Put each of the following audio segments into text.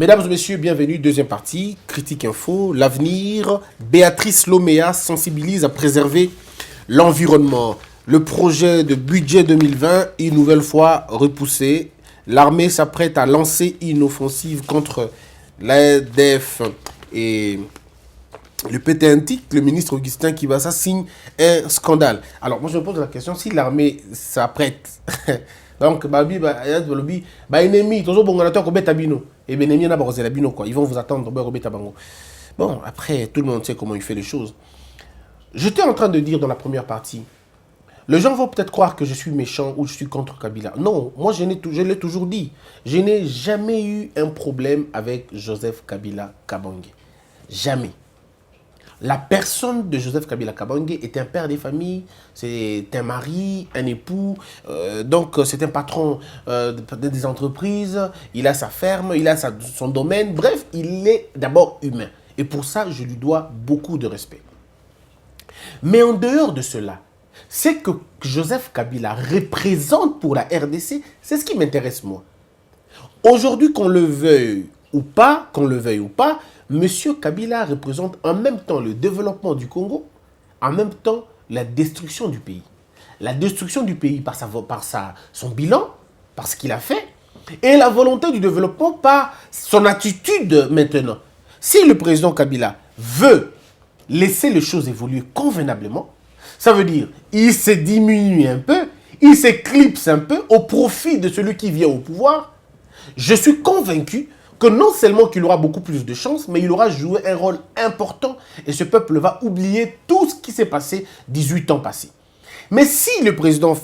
Mesdames et messieurs, bienvenue. Deuxième partie, Critique Info, l'avenir. Béatrice Loméa sensibilise à préserver l'environnement. Le projet de budget 2020, une nouvelle fois repoussé. L'armée s'apprête à lancer une offensive contre l'ADF et le PTNTIC. Le ministre Augustin Kibasa signe un scandale. Alors, moi, je me pose la question, si l'armée s'apprête... Donc, ennemi, toujours bon, et bien, ennemi, quoi. Ils vont vous attendre, bon, après, tout le monde sait comment il fait les choses. J'étais en train de dire dans la première partie, les gens vont peut-être croire que je suis méchant ou je suis contre Kabila. Non, moi, je l'ai toujours dit. Je n'ai jamais eu un problème avec Joseph Kabila Kabange. Jamais. La personne de Joseph Kabila Kabange est un père des familles, c'est un mari, un époux, donc c'est un patron des entreprises, il a sa ferme, il a son domaine, bref, il est d'abord humain. Et pour ça, je lui dois beaucoup de respect. Mais en dehors de cela, c'est que Joseph Kabila représente pour la RDC, c'est ce qui m'intéresse moi. Aujourd'hui, qu'on le veuille ou pas, Monsieur Kabila représente en même temps le développement du Congo, en même temps la destruction du pays. La destruction du pays par son bilan, par ce qu'il a fait, et la volonté du développement par son attitude maintenant. Si le président Kabila veut laisser les choses évoluer convenablement, ça veut dire il se diminue un peu, il s'éclipse un peu au profit de celui qui vient au pouvoir. Je suis convaincu que non seulement qu'il aura beaucoup plus de chance, mais il aura joué un rôle important et ce peuple va oublier tout ce qui s'est passé 18 ans passés. Mais si le président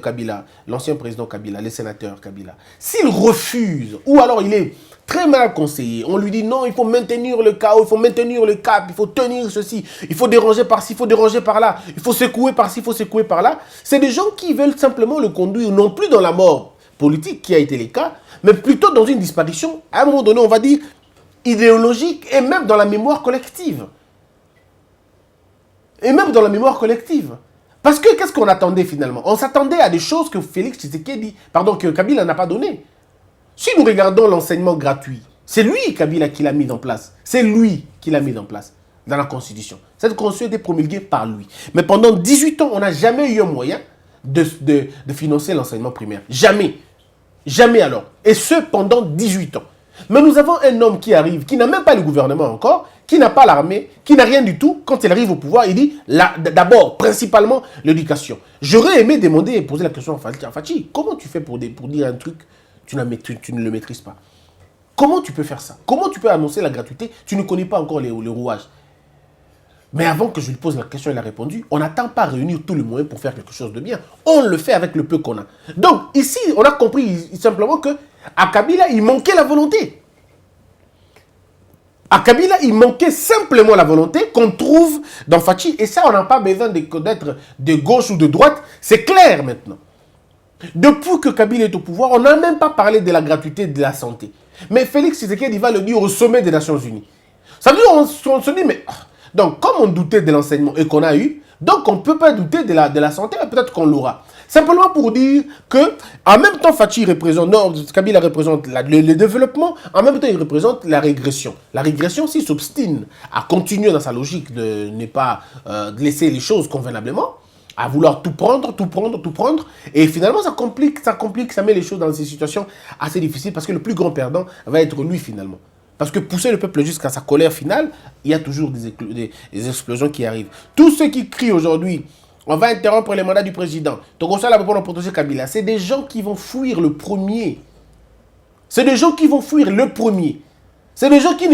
Kabila, l'ancien président Kabila, le sénateur Kabila, s'il refuse, ou alors il est très mal conseillé, on lui dit non, il faut maintenir le chaos, il faut maintenir le cap, il faut tenir ceci, il faut déranger par-ci, il faut déranger par-là, il faut secouer par-ci, il faut secouer par-là, c'est des gens qui veulent simplement le conduire, non plus dans la mort politique qui a été le cas, mais plutôt dans une disparition, à un moment donné, on va dire, idéologique et même dans la mémoire collective. Parce que qu'est-ce qu'on attendait finalement? On s'attendait à des choses que que Kabila n'a pas donné. Si nous regardons l'enseignement gratuit, c'est lui, Kabila, qui l'a mis en place. C'est lui qui l'a mis en place dans la Constitution. Cette Constitution a été promulguée par lui. Mais pendant 18 ans, on n'a jamais eu un moyen de financer l'enseignement primaire. Jamais. Jamais alors. Et ce, pendant 18 ans. Mais nous avons un homme qui arrive, qui n'a même pas le gouvernement encore, qui n'a pas l'armée, qui n'a rien du tout. Quand il arrive au pouvoir, il dit, d'abord, principalement, l'éducation. J'aurais aimé demander et poser la question à Fachi. Comment tu fais pour dire un truc, tu ne le maîtrises pas? Comment tu peux faire ça? Comment tu peux annoncer la gratuité? Tu ne connais pas encore les rouages. Mais avant que je lui pose la question, il a répondu, on n'attend pas réunir tous les moyens pour faire quelque chose de bien. On le fait avec le peu qu'on a. Donc, ici, on a compris simplement que à Kabila, il manquait la volonté. À Kabila, il manquait simplement la volonté qu'on trouve dans Fachi. Et ça, on n'a pas besoin d'être de gauche ou de droite. C'est clair maintenant. Depuis que Kabila est au pouvoir, on n'a même pas parlé de la gratuité de la santé. Mais Félix Tshisekedi va le dire au sommet des Nations Unies. Ça veut dire on se dit, mais... Donc, comme on doutait de l'enseignement et qu'on a eu, donc on ne peut pas douter de la santé, peut-être qu'on l'aura. Simplement pour dire que, en même temps, Kabila représente le développement, en même temps, il représente la régression. La régression, s'il s'obstine à continuer dans sa logique de ne pas de laisser les choses convenablement, à vouloir tout prendre, et finalement, ça complique, ça met les choses dans des situations assez difficiles, parce que le plus grand perdant va être lui, finalement. Parce que pousser le peuple jusqu'à sa colère finale, il y a toujours des explosions qui arrivent. Tous ceux qui crient aujourd'hui, on va interrompre les mandats du président, c'est des gens qui vont fuir le premier. C'est des gens qui ne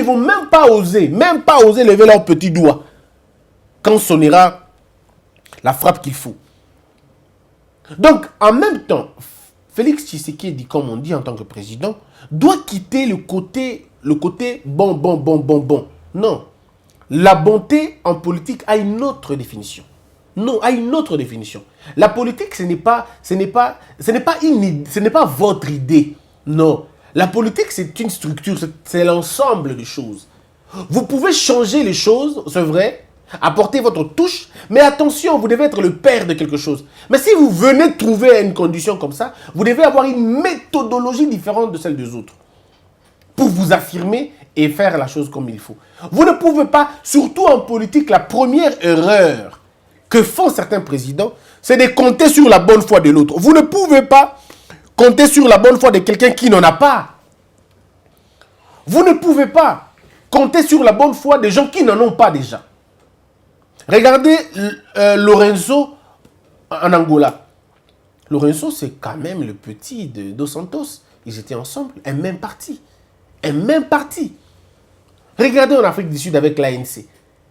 vont même pas oser lever leur petit doigt quand sonnera la frappe qu'il faut. Donc, en même temps, Félix Tshisekedi, comme on dit en tant que président, doit quitter le côté bon. Non. La bonté en politique a une autre définition. La politique, ce n'est pas votre idée. Non. La politique, c'est une structure, c'est l'ensemble des choses. Vous pouvez changer les choses, c'est vrai, apporter votre touche, mais attention, vous devez être le père de quelque chose. Mais si vous venez trouver une condition comme ça, vous devez avoir une méthodologie différente de celle des autres. pour vous affirmer et faire la chose comme il faut. Vous ne pouvez pas, surtout en politique, la première erreur que font certains présidents, c'est de compter sur la bonne foi de l'autre. Vous ne pouvez pas compter sur la bonne foi de quelqu'un qui n'en a pas. Vous ne pouvez pas compter sur la bonne foi des gens qui n'en ont pas déjà. Regardez Lorenzo en Angola. Lorenzo, c'est quand même le petit de Dos Santos. Ils étaient ensemble, un même parti. Un même parti. Regardez en Afrique du Sud avec l'ANC.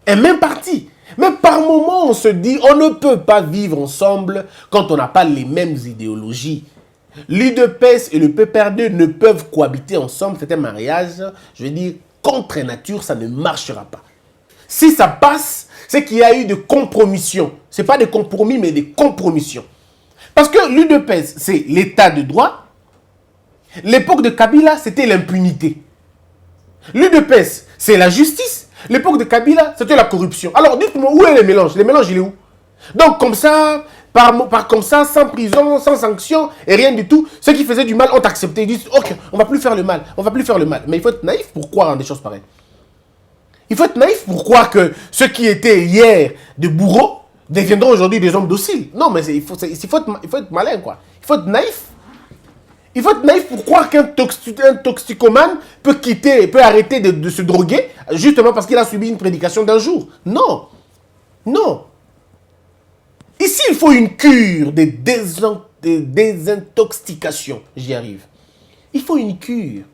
Un même parti. Mais par moment, on se dit, on ne peut pas vivre ensemble quand on n'a pas les mêmes idéologies. L'UDPS et le PPRD ne peuvent cohabiter ensemble. C'est un mariage, je veux dire, contre nature, ça ne marchera pas. Si ça passe, c'est qu'il y a eu des compromissions. Ce n'est pas des compromis, mais des compromissions. Parce que l'UDPS, c'est l'état de droit. L'époque de Kabila, c'était l'impunité. L'UDPS, c'est la justice. L'époque de Kabila, c'était la corruption. Alors, dites-moi, où est le mélange? Le mélange, il est où? Donc, comme ça, comme ça, sans prison, sans sanction, et rien du tout, ceux qui faisaient du mal ont accepté. Ils disent, ok, on ne va plus faire le mal, on ne va plus faire le mal. Mais il faut être naïf pour croire en des choses pareilles. Il faut être naïf pour croire que ceux qui étaient hier des bourreaux deviendront aujourd'hui des hommes dociles. Non, mais il faut être malin, quoi. Il faut être naïf. Il faut être naïf pour croire qu'un toxicomane peut arrêter de se droguer justement parce qu'il a subi une prédication d'un jour. Non. Non. Ici, il faut une cure de désintoxication. J'y arrive. Il faut une cure.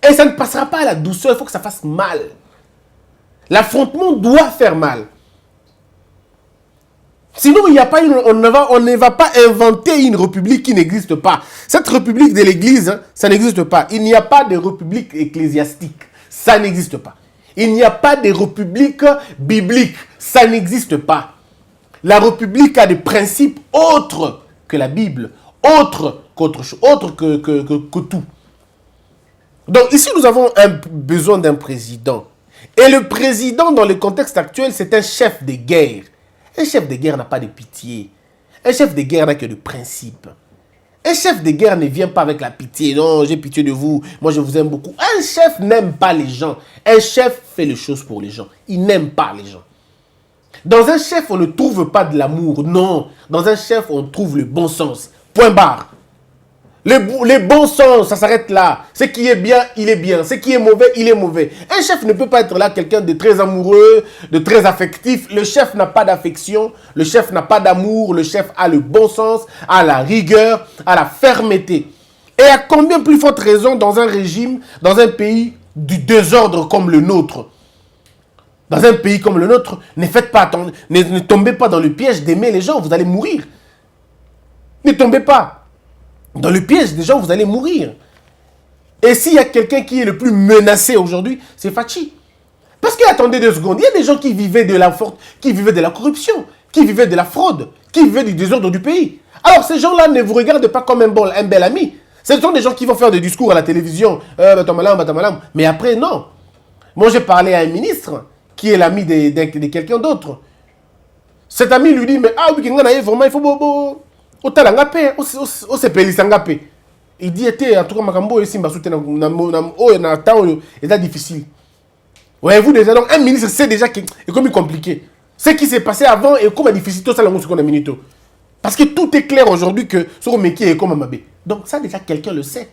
Et ça ne passera pas à la douceur, il faut que ça fasse mal. L'affrontement doit faire mal. Sinon, on ne va pas inventer une république qui n'existe pas. Cette république de l'église, hein, ça n'existe pas. Il n'y a pas de république ecclésiastique. Ça n'existe pas. Il n'y a pas de république biblique. Ça n'existe pas. La république a des principes autres que la Bible, autres que tout. Donc ici, nous avons besoin d'un président. Et le président, dans le contexte actuel, c'est un chef de guerre. Un chef de guerre n'a pas de pitié. Un chef de guerre n'a que de principes. Un chef de guerre ne vient pas avec la pitié. Non, j'ai pitié de vous. Moi, je vous aime beaucoup. Un chef n'aime pas les gens. Un chef fait les choses pour les gens. Il n'aime pas les gens. Dans un chef, on ne trouve pas de l'amour. Non. Dans un chef, on trouve le bon sens. Point barre. Les bons sens, ça s'arrête là. Ce qui est bien, il est bien. Ce qui est mauvais, il est mauvais. Un chef ne peut pas être là quelqu'un de très amoureux, de très affectif. Le chef n'a pas d'affection. Le chef n'a pas d'amour. Le chef a le bon sens, a la rigueur, a la fermeté. Et à combien plus forte raison dans un régime, dans un pays du désordre comme le nôtre. Dans un pays comme le nôtre, ne tombez pas dans le piège d'aimer les gens, vous allez mourir. Ne tombez pas dans le piège des gens, vous allez mourir. Et s'il y a quelqu'un qui est le plus menacé aujourd'hui, c'est Fachi. Parce que, attendez 2 secondes, il y a des gens qui vivaient de la corruption, qui vivaient de la fraude, qui vivaient du désordre du pays. Alors, ces gens-là ne vous regardent pas comme un bel ami. Ce sont des gens qui vont faire des discours à la télévision, Batamalam. Mais après, non. Moi, j'ai parlé à un ministre qui est l'ami de quelqu'un d'autre. Cet ami lui dit, mais vraiment, il faut... Il dit, en tout cas, Makambo et Simba c'est difficile. Voyez-vous déjà, donc un ministre sait déjà que c'est comme compliqué. Ce qui s'est passé avant et comme difficile, tout ça, parce que tout est clair aujourd'hui que ce qu'on est comme Mabé. Donc ça, déjà, quelqu'un le sait.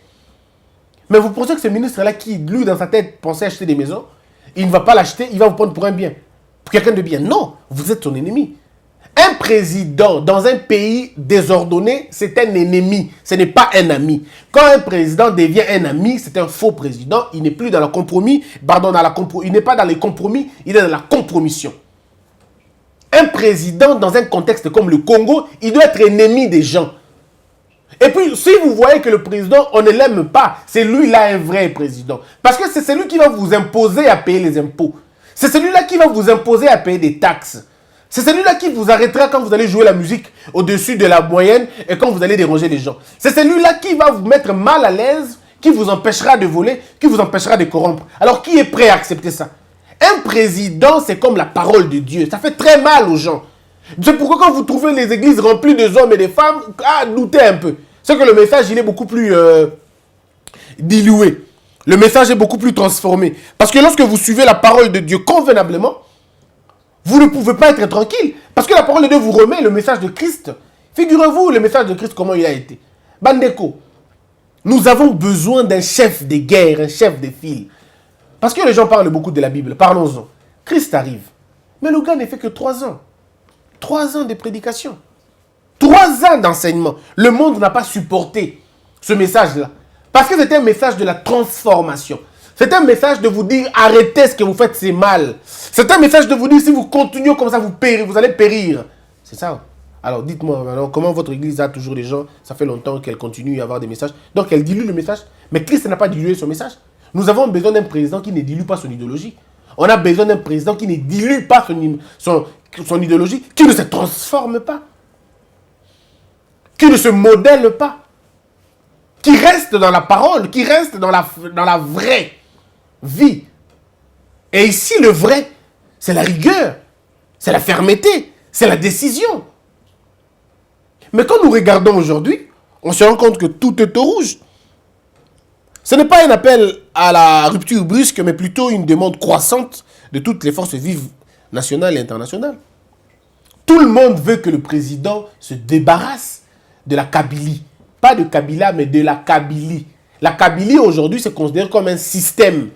Mais vous pensez que ce ministre-là, qui, lui, dans sa tête, pensait acheter des maisons, il ne va pas l'acheter, il va vous prendre pour un bien. Pour quelqu'un de bien. Non, vous êtes son ennemi. Un président dans un pays désordonné, c'est un ennemi, ce n'est pas un ami. Quand un président devient un ami, c'est un faux président, il n'est plus dans le compromis, il n'est pas dans les compromis, il est dans la compromission. Un président dans un contexte comme le Congo, il doit être ennemi des gens. Et puis, si vous voyez que le président, on ne l'aime pas, c'est lui-là un vrai président. Parce que c'est celui qui va vous imposer à payer les impôts. C'est celui-là qui va vous imposer à payer des taxes. C'est celui-là qui vous arrêtera quand vous allez jouer la musique au-dessus de la moyenne et quand vous allez déranger les gens. C'est celui-là qui va vous mettre mal à l'aise, qui vous empêchera de voler, qui vous empêchera de corrompre. Alors, qui est prêt à accepter ça? Un président, c'est comme la parole de Dieu. Ça fait très mal aux gens. C'est pourquoi quand vous trouvez les églises remplies d'hommes et de femmes, doutez un peu. C'est que le message, il est beaucoup plus dilué. Le message est beaucoup plus transformé. Parce que lorsque vous suivez la parole de Dieu convenablement, vous ne pouvez pas être tranquille. Parce que la parole de Dieu vous remet le message de Christ. Figurez-vous le message de Christ, comment il a été. Bandeko, nous avons besoin d'un chef de guerre, un chef de file. Parce que les gens parlent beaucoup de la Bible. Parlons-en. Christ arrive. Mais le gars n'a fait que 3 ans. 3 ans de prédication. 3 ans d'enseignement. Le monde n'a pas supporté ce message-là. Parce que c'était un message de la transformation. C'est un message de vous dire, arrêtez ce que vous faites, c'est mal. C'est un message de vous dire, si vous continuez comme ça, vous allez périr. C'est ça. Alors dites-moi maintenant, comment votre église a toujours des gens, ça fait longtemps qu'elle continue à avoir des messages. Donc elle dilue le message, mais Christ n'a pas dilué son message. Nous avons besoin d'un président qui ne dilue pas son idéologie. On a besoin d'un président qui ne dilue pas son idéologie, qui ne se transforme pas, qui ne se modèle pas, qui reste dans la parole, qui reste dans la vraie vie. Et ici, le vrai, c'est la rigueur, c'est la fermeté, c'est la décision. Mais quand nous regardons aujourd'hui, on se rend compte que tout est au rouge. Ce n'est pas un appel à la rupture brusque, mais plutôt une demande croissante de toutes les forces vives nationales et internationales. Tout le monde veut que le président se débarrasse de la Kabylie. Pas de Kabila, mais de la Kabylie. La Kabylie, aujourd'hui, c'est considéré comme un système.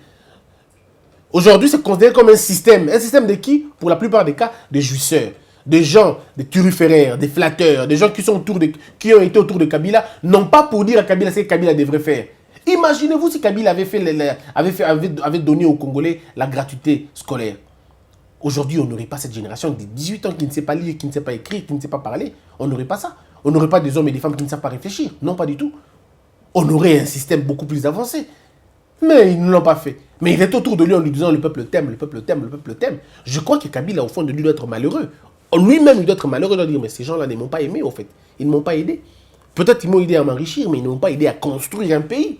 Aujourd'hui, c'est considéré comme un système. Un système de qui? Pour la plupart des cas, des jouisseurs. Des gens, des turiféraires, des flatteurs, des gens qui ont été autour de Kabila, non pas pour dire à Kabila ce que Kabila devrait faire. Imaginez-vous si Kabila avait donné aux Congolais la gratuité scolaire. Aujourd'hui, on n'aurait pas cette génération de 18 ans qui ne sait pas lire, qui ne sait pas écrire, qui ne sait pas parler. On n'aurait pas ça. On n'aurait pas des hommes et des femmes qui ne savent pas réfléchir. Non, pas du tout. On aurait un système beaucoup plus avancé. Mais ils ne l'ont pas fait. Mais il est autour de lui en lui disant le peuple t'aime, le peuple t'aime, le peuple t'aime. Je crois que Kabila, au fond de lui, doit être malheureux. Lui-même, il doit être malheureux. Il doit dire, mais ces gens-là ne m'ont pas aimé, au fait. Ils ne m'ont pas aidé. Peut-être qu'ils m'ont aidé à m'enrichir, mais ils ne m'ont pas aidé à construire un pays.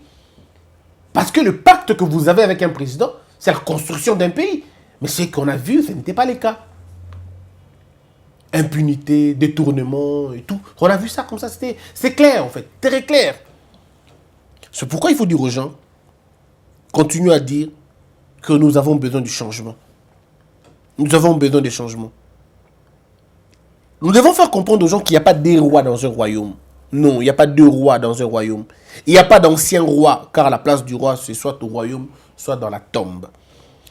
Parce que le pacte que vous avez avec un président, c'est la construction d'un pays. Mais ce qu'on a vu, ce n'était pas le cas. Impunité, détournement et tout. On a vu ça comme ça, c'est clair en fait, très clair. C'est pourquoi il faut dire aux gens, continuez à dire que nous avons besoin du changement. Nous avons besoin des changements. Nous devons faire comprendre aux gens qu'il n'y a pas deux rois dans un royaume. Non, il n'y a pas deux rois dans un royaume. Il n'y a pas d'ancien roi, car la place du roi, c'est soit au royaume, soit dans la tombe.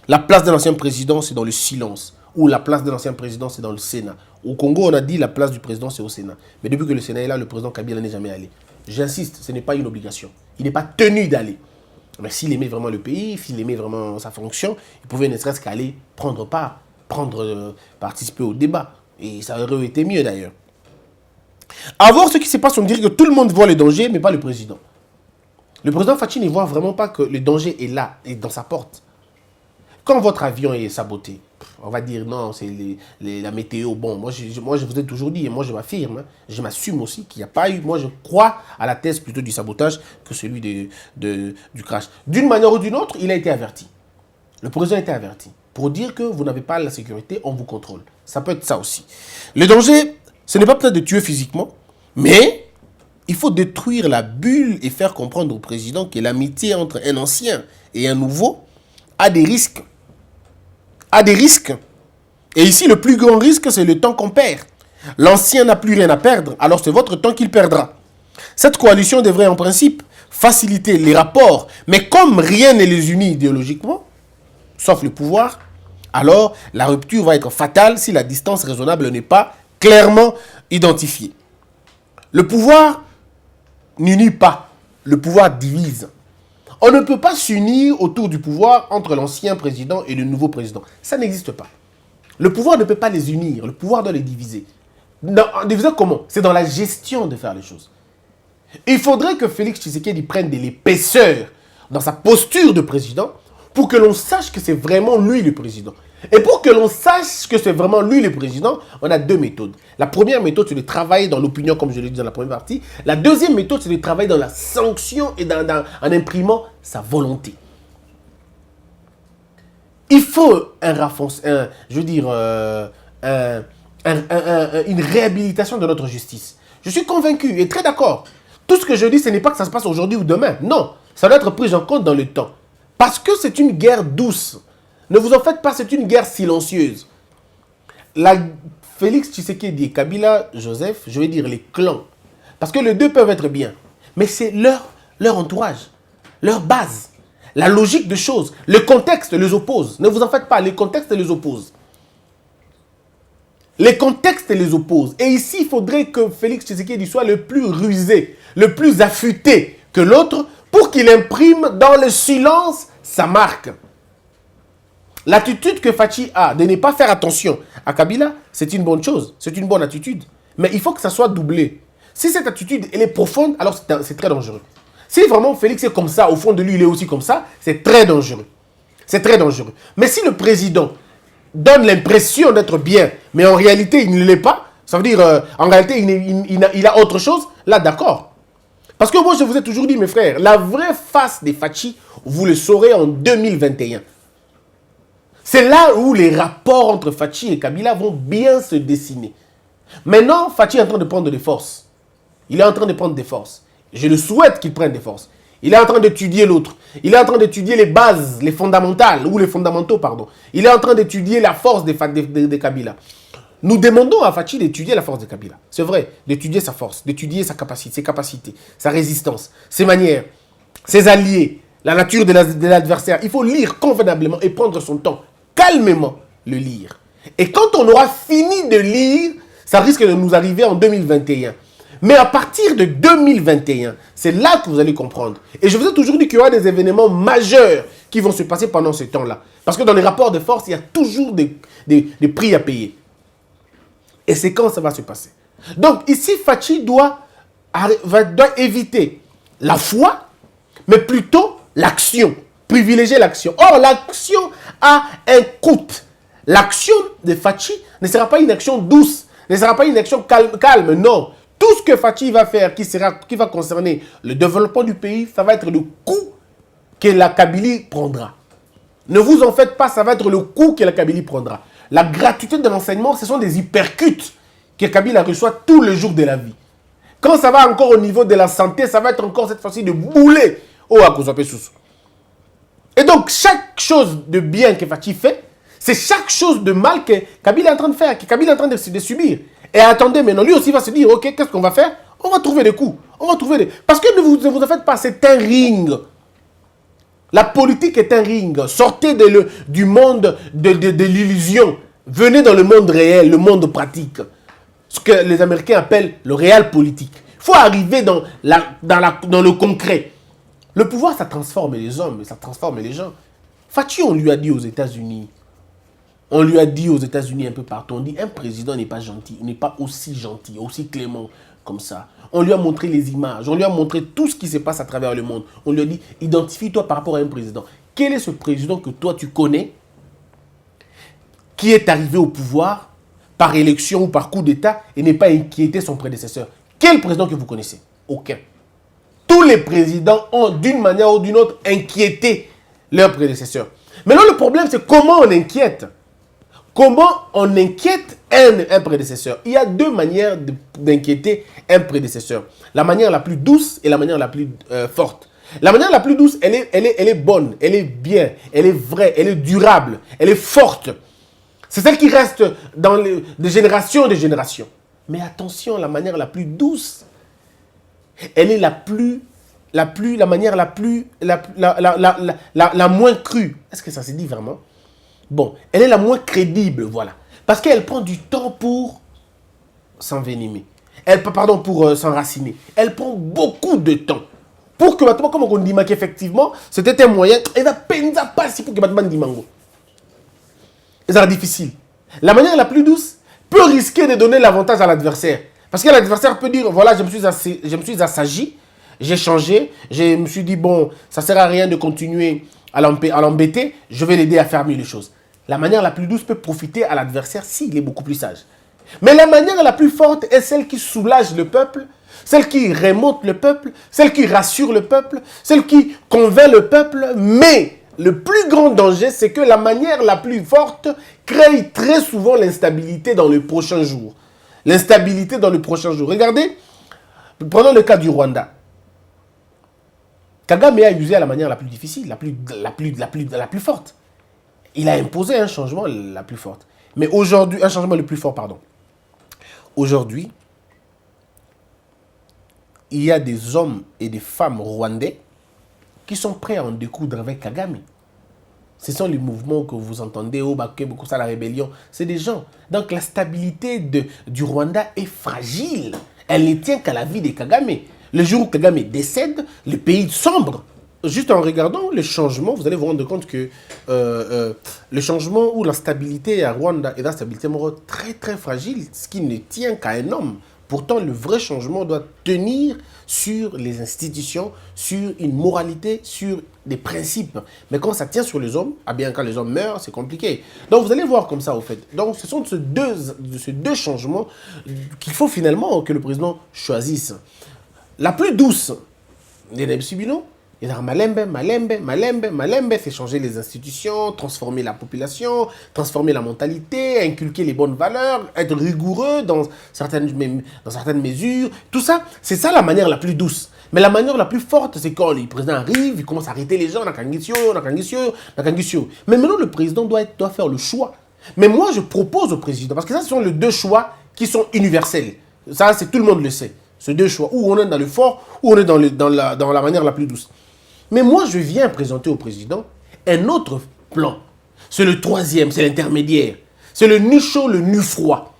La place d'un ancien président, c'est dans le silence. Ou la place d'un ancien président, c'est dans le Sénat. Au Congo, on a dit la place du président, c'est au Sénat. Mais depuis que le Sénat est là, le président Kabila n'est jamais allé. J'insiste, ce n'est pas une obligation. Il n'est pas tenu d'aller. Mais s'il aimait vraiment le pays, s'il aimait vraiment sa fonction, il pouvait ne serait-ce qu'aller prendre part, participer au débat. Et ça aurait été mieux d'ailleurs. À voir ce qui se passe, on dirait que tout le monde voit le danger, mais pas le président. Le président Fachi ne voit vraiment pas que le danger est là, est dans sa porte. Quand votre avion est saboté, on va dire non, c'est la météo. Bon, moi je vous ai toujours dit, et moi je m'affirme, je m'assume aussi qu'il n'y a pas eu, moi je crois à la thèse plutôt du sabotage que celui du crash. D'une manière ou d'une autre, il a été averti. Le président a été averti pour dire que vous n'avez pas la sécurité, on vous contrôle. Ça peut être ça aussi. Le danger, ce n'est pas peut-être de tuer physiquement, mais il faut détruire la bulle et faire comprendre au président que l'amitié entre un ancien et un nouveau a des risques. A des risques. Et ici, le plus grand risque, c'est le temps qu'on perd. L'ancien n'a plus rien à perdre, alors c'est votre temps qu'il perdra. Cette coalition devrait en principe faciliter les rapports, mais comme rien ne les unit idéologiquement, sauf le pouvoir, alors la rupture va être fatale si la distance raisonnable n'est pas clairement identifiée. Le pouvoir n'unit pas, le pouvoir divise. On ne peut pas s'unir autour du pouvoir entre l'ancien président et le nouveau président. Ça n'existe pas. Le pouvoir ne peut pas les unir, le pouvoir doit les diviser. Diviser comment? C'est dans la gestion de faire les choses. Il faudrait que Félix Tshisekedi prenne de l'épaisseur dans sa posture de président pour que l'on sache que c'est vraiment lui le président. Et pour que l'on sache que c'est vraiment lui le président, on a deux méthodes. La première méthode, c'est de travailler dans l'opinion, comme je l'ai dit dans la première partie. La deuxième méthode, c'est de travailler dans la sanction et en imprimant sa volonté. Il faut une réhabilitation de notre justice. Je suis convaincu et très d'accord. Tout ce que je dis, ce n'est pas que ça se passe aujourd'hui ou demain. Non, ça doit être pris en compte dans le temps. Parce que c'est une guerre douce. Ne vous en faites pas, c'est une guerre silencieuse. Félix Tshisekedi et Kabila Joseph, je vais dire les clans. Parce que les deux peuvent être bien. Mais c'est leur entourage, leur base. La logique de choses. Le contexte les oppose. Ne vous en faites pas, les contextes les opposent. Les contextes les opposent. Et ici, il faudrait que Félix Tshisekedi soit le plus rusé, le plus affûté que l'autre pour qu'il imprime dans le silence sa marque. L'attitude que Fachi a de ne pas faire attention à Kabila, c'est une bonne chose. C'est une bonne attitude. Mais il faut que ça soit doublé. Si cette attitude, elle est profonde, alors c'est très dangereux. Si vraiment Félix est comme ça, au fond de lui, il est aussi comme ça, c'est très dangereux. C'est très dangereux. Mais si le président donne l'impression d'être bien, mais en réalité, il ne l'est pas, ça veut dire, en réalité, il a autre chose, là, d'accord. Parce que moi, je vous ai toujours dit, mes frères, la vraie face des Fachi, vous le saurez en 2021. C'est là où les rapports entre Fachi et Kabila vont bien se dessiner. Maintenant, Fachi est en train de prendre des forces. Il est en train de prendre des forces. Je le souhaite qu'il prenne des forces. Il est en train d'étudier l'autre. Il est en train d'étudier les bases, les fondamentales, ou les fondamentaux, pardon. Il est en train d'étudier la force de Kabila. Nous demandons à Fachi d'étudier la force de Kabila. C'est vrai, d'étudier sa force, d'étudier sa capacité, ses capacités, sa résistance, ses manières, ses alliés, la nature de l'adversaire. Il faut lire convenablement et prendre son temps, calmement le lire. Et quand on aura fini de lire, ça risque de nous arriver en 2021. Mais à partir de 2021, c'est là que vous allez comprendre. Et je vous ai toujours dit qu'il y aura des événements majeurs qui vont se passer pendant ce temps-là. Parce que dans les rapports de force, il y a toujours des prix à payer. Et c'est quand ça va se passer. Donc ici, Fachi doit éviter la foi, mais plutôt l'action. Privilégier l'action. Or, l'action a un coût. L'action de Fachi ne sera pas une action douce, ne sera pas une action calme, non. Tout ce que Fachi va faire qui va concerner le développement du pays, ça va être le coût que la Kabylie prendra. Ne vous en faites pas, ça va être le coût que la Kabylie prendra. La gratuité de l'enseignement, ce sont des hypercutes que Kabila reçoit tous les jours de la vie. Quand ça va encore au niveau de la santé, ça va être encore cette fois-ci de bouler. Oh, à cause sous. Et donc, chaque chose de bien que Fachi fait, c'est chaque chose de mal que Kabila est en train de faire, que Kabila est en train de subir. Et attendez, maintenant, lui aussi va se dire, ok, qu'est-ce qu'on va faire? On va trouver des coups. On va trouver des... Parce que ne vous en faites pas, c'est un ring. La politique est un ring. Sortez du monde de l'illusion. Venez dans le monde réel, le monde pratique. Ce que les Américains appellent le réel politique. Il faut arriver dans le concret. Le pouvoir, ça transforme les hommes, ça transforme les gens. Fachi, on lui a dit aux États-Unis, on lui a dit aux États-Unis un peu partout, on dit un président n'est pas gentil, il n'est pas aussi gentil, aussi clément comme ça. On lui a montré les images, on lui a montré tout ce qui se passe à travers le monde. On lui a dit, identifie-toi par rapport à un président. Quel est ce président que toi tu connais, qui est arrivé au pouvoir par élection ou par coup d'État et n'est pas inquiété son prédécesseur? Quel président que vous connaissez? Aucun. Tous les présidents ont d'une manière ou d'une autre inquiété leur prédécesseur. Maintenant le problème c'est comment on inquiète. Comment on inquiète un prédécesseur? Il y a deux manières d'inquiéter un prédécesseur. La manière la plus douce et la manière la plus forte. La manière la plus douce, elle est bonne, elle est bien, elle est vraie, elle est durable, elle est forte. C'est celle qui reste de génération en génération. Mais attention, la manière la plus douce, elle est la manière la moins crue. Est-ce que ça se dit vraiment? Bon, elle est la moins crédible, voilà. Parce qu'elle prend du temps pour s'envenimer. Pour s'enraciner. Elle prend beaucoup de temps. Pour que, comme on dit qu'effectivement, c'était un moyen, elle va peine à passer pour que Batman dit mango. Et ça sera difficile. La manière la plus douce peut risquer de donner l'avantage à l'adversaire. Parce que l'adversaire peut dire, voilà, je me suis assagi, j'ai changé, je me suis dit, bon, ça ne sert à rien de continuer à l'embêter, je vais l'aider à faire mieux les choses. La manière la plus douce peut profiter à l'adversaire s'il est beaucoup plus sage. Mais la manière la plus forte est celle qui soulage le peuple, celle qui remonte le peuple, celle qui rassure le peuple, celle qui convainc le peuple. Mais le plus grand danger, c'est que la manière la plus forte crée très souvent l'instabilité dans le prochain jour. L'instabilité dans le prochain jour. Regardez, prenons le cas du Rwanda. Kagame a usé à la manière la plus difficile, la plus forte. Il a imposé un changement la plus forte. Mais aujourd'hui, un changement le plus fort, pardon. Aujourd'hui, il y a des hommes et des femmes rwandais qui sont prêts à en découdre avec Kagame. Ce sont les mouvements que vous entendez, au Baké, beaucoup ça, la rébellion. C'est des gens. Donc la stabilité du Rwanda est fragile. Elle ne tient qu'à la vie de Kagame. Le jour où Kagame décède, le pays sombre. Juste en regardant le changement, vous allez vous rendre compte que le changement ou la stabilité à Rwanda est la stabilité morale très très fragile, ce qui ne tient qu'à un homme. Pourtant, le vrai changement doit tenir sur les institutions, sur une moralité, sur des principes. Mais quand ça tient sur les hommes, ah bien quand les hommes meurent, c'est compliqué. Donc vous allez voir comme ça au fait. Donc ce sont ces deux changements qu'il faut finalement que le président choisisse. La plus douce, Neneb Sibino, il y a Malembe, c'est changer les institutions, transformer la population, transformer la mentalité, inculquer les bonnes valeurs, être rigoureux dans certaines mesures. Tout ça, c'est ça la manière la plus douce. Mais la manière la plus forte, c'est quand le président arrive, il commence à arrêter les gens, Nakangisio. Mais maintenant, le président doit faire le choix. Mais moi, je propose au président, parce que ça, ce sont les deux choix qui sont universels. Ça, c'est tout le monde le sait. Ces deux choix, où on est dans le fort, ou on est dans la manière la plus douce. Mais moi, je viens présenter au président un autre plan. C'est le troisième, c'est l'intermédiaire. C'est le nu chaud, le nu froid.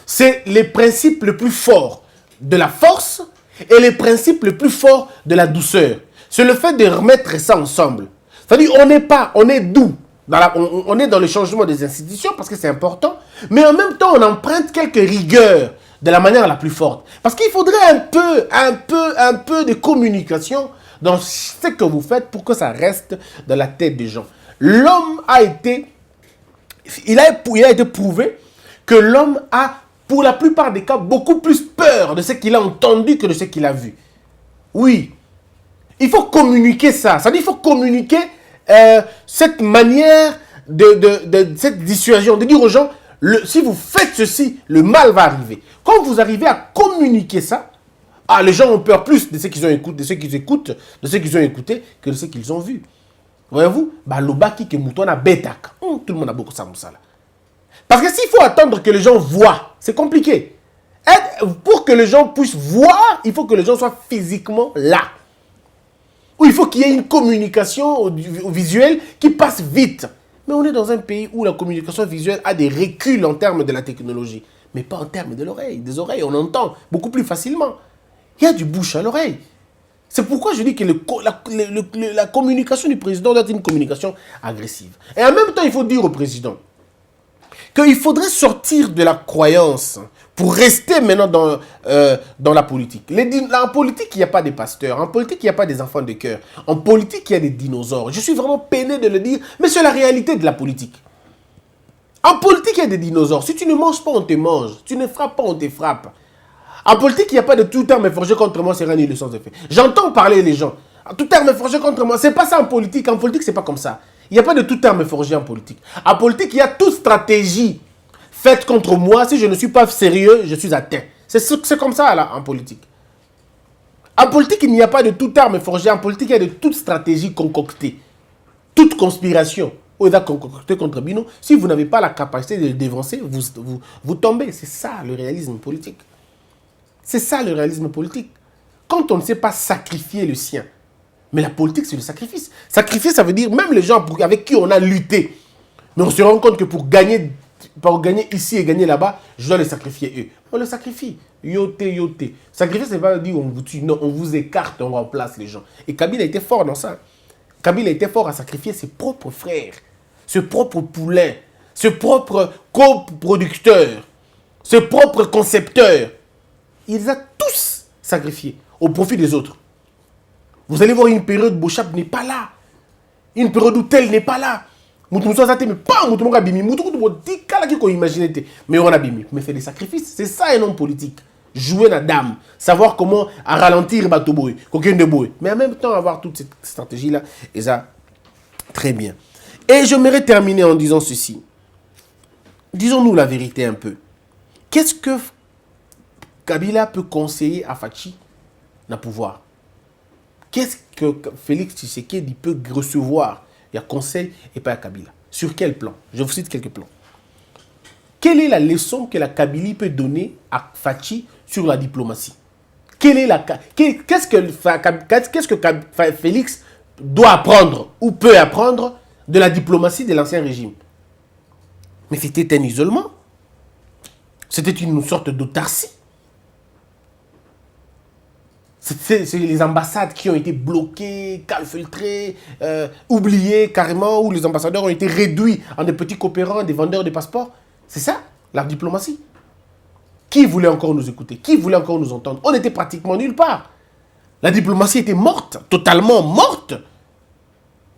C'est les principes les plus forts de la force et les principes les plus forts de la douceur. C'est le fait de remettre ça ensemble. C'est-à-dire, on est doux. On est dans le changement des institutions parce que c'est important, mais en même temps, on emprunte quelques rigueurs de la manière la plus forte. Parce qu'il faudrait un peu de communication dans ce que vous faites pour que ça reste dans la tête des gens. L'homme il a été prouvé que l'homme a, pour la plupart des cas, beaucoup plus peur de ce qu'il a entendu que de ce qu'il a vu. Oui, il faut communiquer ça. C'est-à-dire qu'il faut communiquer cette manière de cette dissuasion, de dire aux gens, si vous faites ceci, le mal va arriver. Quand vous arrivez à communiquer ça, les gens ont peur plus de ceux qu'ils écoutent, de ceux qu'ils ont écouté, que de ceux qu'ils ont vus. Voyez-vous, l'obaki que mouton a bétak. Tout le monde a beaucoup ça, là. Parce que s'il faut attendre que les gens voient, c'est compliqué. Pour que les gens puissent voir, il faut que les gens soient physiquement là. Ou il faut qu'il y ait une communication au visuel qui passe vite. Mais on est dans un pays où la communication visuelle a des reculs en termes de la technologie. Mais pas en termes de l'oreille. Des oreilles, on entend beaucoup plus facilement. Il y a du bouche à l'oreille. C'est pourquoi je dis que la communication du président doit être une communication agressive. Et en même temps, il faut dire au président qu'il faudrait sortir de la croyance pour rester maintenant dans la politique. En politique, il n'y a pas des pasteurs. En politique, il n'y a pas des enfants de cœur. En politique, il y a des dinosaures. Je suis vraiment peiné de le dire, mais c'est la réalité de la politique. En politique, il y a des dinosaures. Si tu ne manges pas, on te mange. Si tu ne frappes pas, on te frappe. En politique, il n'y a pas de tout terme forgé contre moi, c'est rien ni le sens de fait. J'entends parler les gens. Tout terme forgé contre moi, c'est pas ça en politique. En politique, c'est pas comme ça. Il n'y a pas de tout terme forgé en politique. En politique, il y a toute stratégie faite contre moi. Si je ne suis pas sérieux, je suis atteint. C'est comme ça là, en politique. En politique, il n'y a pas de tout terme forgé. En politique, il y a de toute stratégie concoctée. Toute conspiration. Ou concoctée contre Bino. Si vous n'avez pas la capacité de le dévancer, vous tombez. C'est ça le réalisme politique. C'est ça le réalisme politique. Quand on ne sait pas sacrifier le sien. Mais la politique, c'est le sacrifice. Sacrifier, ça veut dire même les gens avec qui on a lutté. Mais on se rend compte que pour gagner ici et gagner là-bas, je dois les sacrifier eux. On les sacrifie. Yoté. Sacrifier, c'est pas dire on vous tue. Non, on vous écarte, on remplace les gens. Et Kabila a été fort dans ça. Kabila a été fort à sacrifier ses propres frères, ses propres poulains, ses propres coproducteurs, ses propres concepteurs. Il les a tous sacrifiés au profit des autres. Vous allez voir une période où Bochap n'est pas là. Une période où tel n'est pas là. Mais on a bimi. Mais fait des sacrifices. C'est ça un homme politique. Jouer la dame. Savoir comment ralentir Batoboy. Mais en même temps, avoir toute cette stratégie-là. Et ça, très bien. Et j'aimerais terminer en disant ceci. Disons-nous la vérité un peu. Qu'est-ce que Kabila peut conseiller à Fachi dans le pouvoir? Qu'est-ce que Félix Tshisekedi peut recevoir? Il y a conseil et pas à Kabila. Sur quel plan? Je vous cite quelques plans. Quelle est la leçon que la Kabylie peut donner à Fachi sur la diplomatie? Qu'est-ce que Félix doit apprendre ou peut apprendre de la diplomatie de l'ancien régime? Mais c'était un isolement. C'était une sorte d'autarcie. C'est les ambassades qui ont été bloquées, calfeutrées, oubliées carrément, où les ambassadeurs ont été réduits en des petits coopérants, des vendeurs de passeports. C'est ça, la diplomatie. Qui voulait encore nous écouter? Qui voulait encore nous entendre? On était pratiquement nulle part. La diplomatie était morte, totalement morte.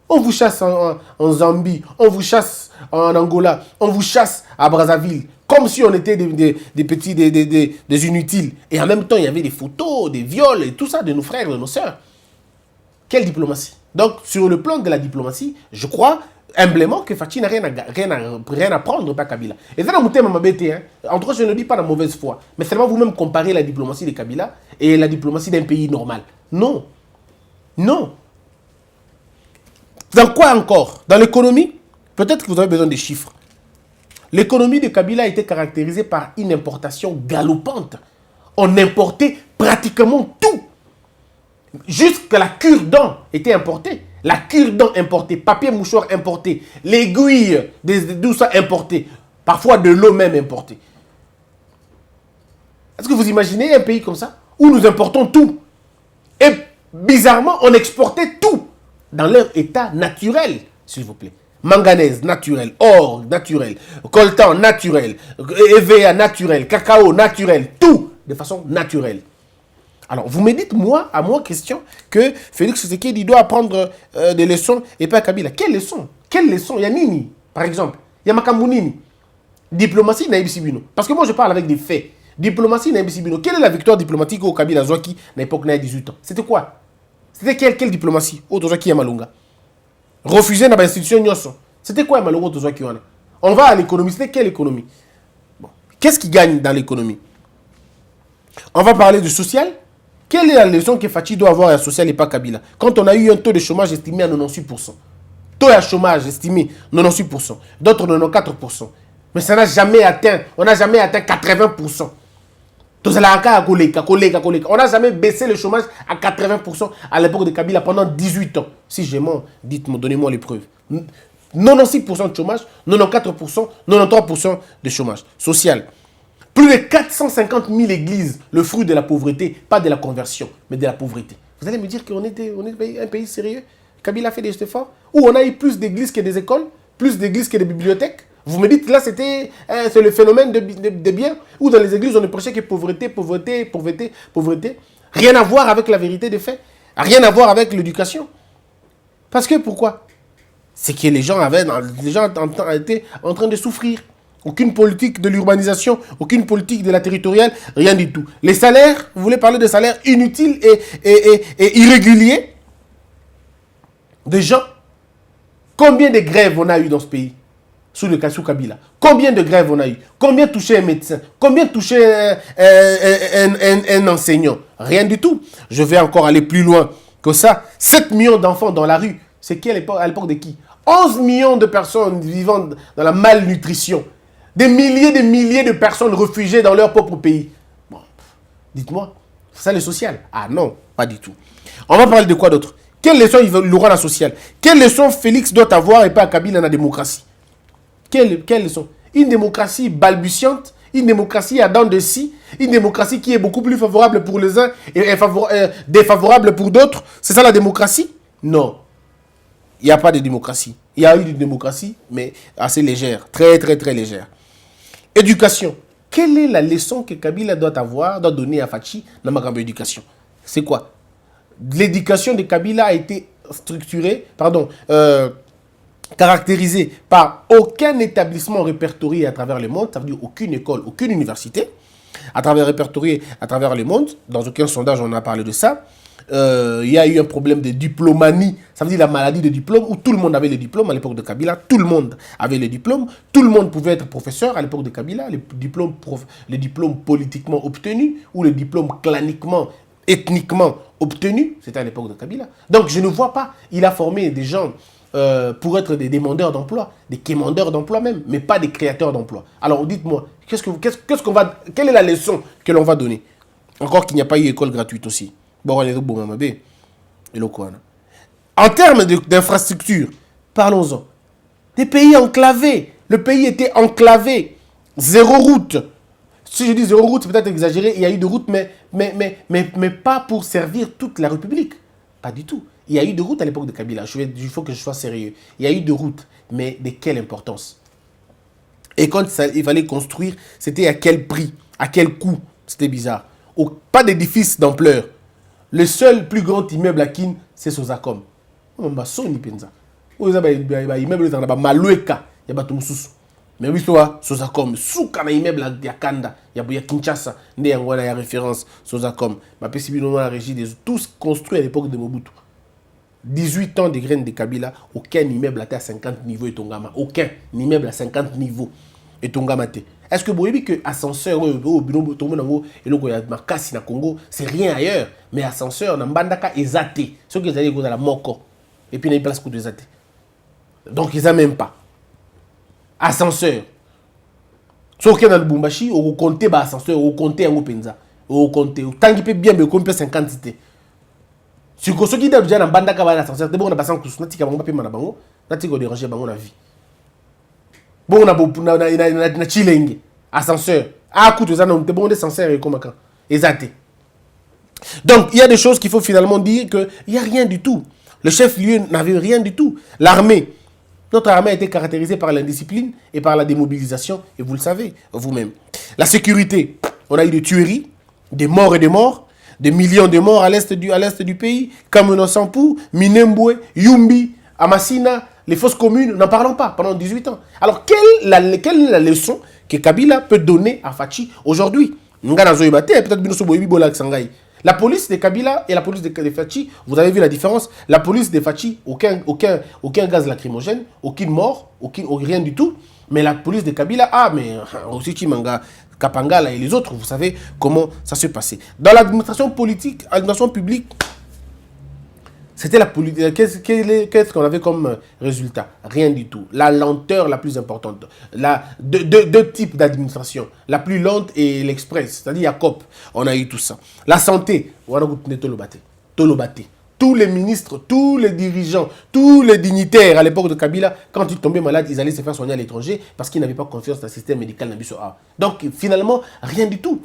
On vous chasse en Zambie, on vous chasse en Angola, on vous chasse à Brazzaville, comme si on était des petits, des inutiles. Et en même temps, il y avait des photos, des viols et tout ça de nos frères, de nos sœurs. Quelle diplomatie? Donc, sur le plan de la diplomatie, je crois humblement que Fachi n'a rien à prendre, pas Kabila. Et ça, dans mon bêté, hein. Entre autres, je ne le dis pas de mauvaise foi, mais seulement vous-même comparer la diplomatie de Kabila et la diplomatie d'un pays normal. Non. Non. Dans quoi encore? Dans l'économie? Peut-être que vous avez besoin des chiffres. L'économie de Kabila a été caractérisée par une importation galopante. On importait pratiquement tout. Jusqu'à la cure-dent était importée. La cure-dent importée, papier mouchoir importé, l'aiguille, tout ça importé. Parfois de l'eau même importée. Est-ce que vous imaginez un pays comme ça où nous importons tout? Et bizarrement, on exportait tout dans leur état naturel, s'il vous plaît. Manganèse naturel, or naturel, coltan naturel, EVA naturel, cacao naturel, tout de façon naturelle. Alors, vous me dites, à moi, question, que Félix Tshisekedi doit apprendre des leçons et pas Kabila. Quelles leçons? Quelles leçons? Il y a Nini, par exemple. Il y a Makambu Nini. Diplomatie, Naïb Sibino. Parce que moi, je parle avec des faits. Diplomatie, Naïb Sibino. Quelle est la victoire diplomatique au Kabila Zouaki à l'époque n'a 18 ans? C'était quoi? C'était quelle diplomatie? Au Tozaki Yamalunga. Refuser dans l'institution Nyoso. C'était quoi Yamalunga au Tozaki Wana? On va à l'économie. C'était quelle économie? Bon. Qu'est-ce qui gagne dans l'économie? On va parler du social. Quelle est la leçon que Fachi doit avoir à social et pas Kabila? Quand on a eu un taux de chômage estimé à 98%. Taux de chômage estimé 98%. D'autres 94%. Mais ça n'a jamais atteint. On n'a jamais atteint 80%. On n'a jamais baissé le chômage à 80% à l'époque de Kabila pendant 18 ans. Si je mens, dites-moi, donnez-moi les preuves. 96% de chômage, 94%, 93% de chômage social. Plus de 450 000 églises, le fruit de la pauvreté, pas de la conversion, mais de la pauvreté. Vous allez me dire qu'on est un pays sérieux? Kabila a fait des efforts? Où on a eu plus d'églises que des écoles, plus d'églises que des bibliothèques? Vous me dites, là, c'est le phénomène de biens, où dans les églises, on ne prêchait que pauvreté, pauvreté, pauvreté, pauvreté. Rien à voir avec la vérité des faits. Rien à voir avec l'éducation. Parce que, pourquoi? C'est que les gens étaient en train de souffrir. Aucune politique de l'urbanisation, aucune politique de la territoriale, rien du tout. Les salaires, vous voulez parler de salaires inutiles et irréguliers des gens? Combien de grèves on a eu dans ce pays? Sous le cas sous Kabila. Combien de grèves on a eu? Combien touchait un médecin? Combien touchait un enseignant? Rien du tout. Je vais encore aller plus loin que ça. 7 millions d'enfants dans la rue. C'est qui à l'époque de qui? 11 millions de personnes vivant dans la malnutrition. Des milliers de personnes réfugiées dans leur propre pays. Bon, dites-moi, c'est ça le social? Ah non, pas du tout. On va parler de quoi d'autre? Quelle leçon il aura la sociale? Quelle leçon Félix doit avoir et pas Kabila dans la démocratie? Quelle leçon? Une démocratie balbutiante, une démocratie à dents de scie, une démocratie qui est beaucoup plus favorable pour les uns et défavorable pour d'autres. C'est ça la démocratie? Non. Il n'y a pas de démocratie. Il y a eu une démocratie, mais assez légère, très légère. Éducation. Quelle est la leçon que Kabila doit donner à Fachi dans ma grande éducation? C'est quoi? L'éducation de Kabila a été caractérisée par aucun établissement répertorié à travers le monde, ça veut dire aucune école, aucune université, répertorié à travers le monde. Dans aucun sondage, on a parlé de ça. Il y a eu un problème de diplomanie, ça veut dire la maladie de diplôme, où tout le monde avait le diplôme à l'époque de Kabila, tout le monde avait le diplôme, tout le monde pouvait être professeur à l'époque de Kabila, les diplômes politiquement obtenus, ou les diplômes claniquement ethniquement obtenu, c'était à l'époque de Kabila. Donc je ne vois pas, il a formé des gens pour être des demandeurs d'emploi, des quémandeurs d'emploi même, mais pas des créateurs d'emploi. Alors dites-moi, quelle est la leçon que l'on va donner? Encore qu'il n'y a pas eu école gratuite aussi. En termes d'infrastructure, parlons-en. Des pays enclavés. Le pays était enclavé. Zéro route. Si je dis zéro route, c'est peut-être exagéré. Il y a eu de routes, mais pas pour servir toute la République. Pas du tout. Il y a eu de routes à l'époque de Kabila. Il faut que je sois sérieux. Il y a eu de routes, mais de quelle importance? Et quand il fallait construire, c'était à quel prix? À quel coût? C'était bizarre. Pas d'édifice d'ampleur. Le seul plus grand immeuble à Kin, c'est Sozacom. On va sonner penza. Vous avez immeuble dans la Malueka, il y a Batumsus. Mais oui, Sozacom, souka na immeuble à Kanda, il y a Kinshasa, il y a référence Sozacom. Ma possibilité la régie des tous construits à l'époque de Mobutu. 18 ans de graines de Kabila, aucun immeuble à 50 niveaux et Tongama. Aucun immeuble à 50 niveaux et Tongama. Est-ce que vous voyez que ascenseur au bureau et le Congo, c'est rien ailleurs, mais ascenseur, Nambandaka est zaté. Ce que vous allez à la Moko. Et puis, il y a une place pour des athées. Donc, ils n'ont même pas. Ascenseur. Sauf que dans le Bumbashi, on compte ascenseur, on compte un penza. On compte. Tant qu'il peut bien, mais on peut 50 cités. Si vous avez déjà un bandaka à l'ascenseur, c'est bon, on a passé en course. Natika bango papi manabango, natika déranger bango la vie. Bon, on a chilling. Ascenseur. Ah, écoute, vous avez un bon ascenseur et comme quand. Exacté. Donc, il y a des choses qu'il faut finalement dire qu'il n'y a rien du tout. Le chef-lieu n'avait rien du tout. L'armée, notre armée a été caractérisée par l'indiscipline et par la démobilisation, et vous le savez vous-même. La sécurité, on a eu des tueries, des morts et des morts, des millions de morts à l'est du pays, Kameno-Sampou, Minembwe, Yumbi, Amassina, les fosses communes, n'en parlons pas pendant 18 ans. Alors, quelle est la leçon que Kabila peut donner à Fachi aujourd'hui? Peut-être la police de Kabila et la police de Fachi, vous avez vu la différence. La police de Fachi, aucun gaz lacrymogène, aucune mort, rien du tout. Mais la police de Kabila, mais aussi Chimanga, Kapangala et les autres, vous savez comment ça se passait. Dans l'administration politique, l'administration publique, c'était la politique. Qu'est-ce qu'on avait comme résultat? Rien du tout. La lenteur la plus importante. Deux types d'administration. La plus lente et l'express. C'est-à-dire, COP. On a eu tout ça. La santé. On a Tolobate. Tous les ministres, tous les dirigeants, tous les dignitaires à l'époque de Kabila, quand ils tombaient malades, ils allaient se faire soigner à l'étranger parce qu'ils n'avaient pas confiance dans le système médical Nabiso A. Donc, finalement, rien du tout.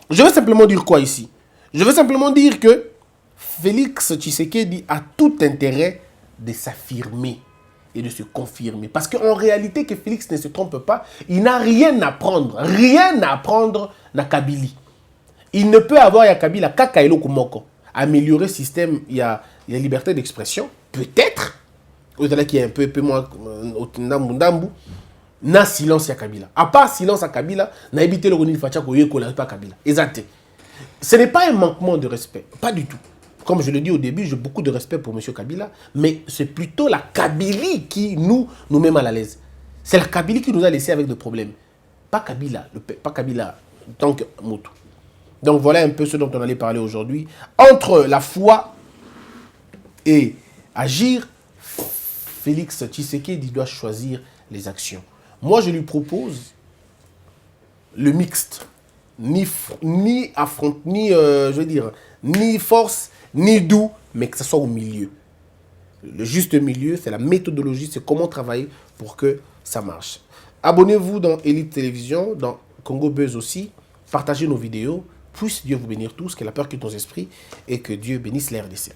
Je veux simplement dire quoi ici? Je veux simplement dire que Félix Tshisekedi a tout intérêt de s'affirmer et de se confirmer. Parce qu'en réalité, que Félix ne se trompe pas, il n'a rien à apprendre na Kabili. Il ne peut avoir ya Kabila kakailo kumoko. Améliorer le système, il y a liberté d'expression, peut-être. Au-delà qu'il y a un peu moins na silence ya Kabila. À part silence à Kabila, na évité le Ronil Facha ko yeko pas Kabila. Exact. Ce n'est pas un manquement de respect, pas du tout. Comme je le dis au début, j'ai beaucoup de respect pour M. Kabila, mais c'est plutôt la Kabylie qui nous met mal à l'aise. C'est la Kabylie qui nous a laissé avec des problèmes. Pas Kabila, tant que Moutou. Donc voilà un peu ce dont on allait parler aujourd'hui. Entre la foi et agir, Félix Tshisekedi doit choisir les actions. Moi, je lui propose le mixte. Ni force, ni doux, mais que ce soit au milieu. Le juste milieu, c'est la méthodologie, c'est comment travailler pour que ça marche. Abonnez-vous dans Elite Télévision, dans Congo Buzz aussi. Partagez nos vidéos. Puisse Dieu vous bénir tous, que la peur quitte nos esprits et que Dieu bénisse l'RDC.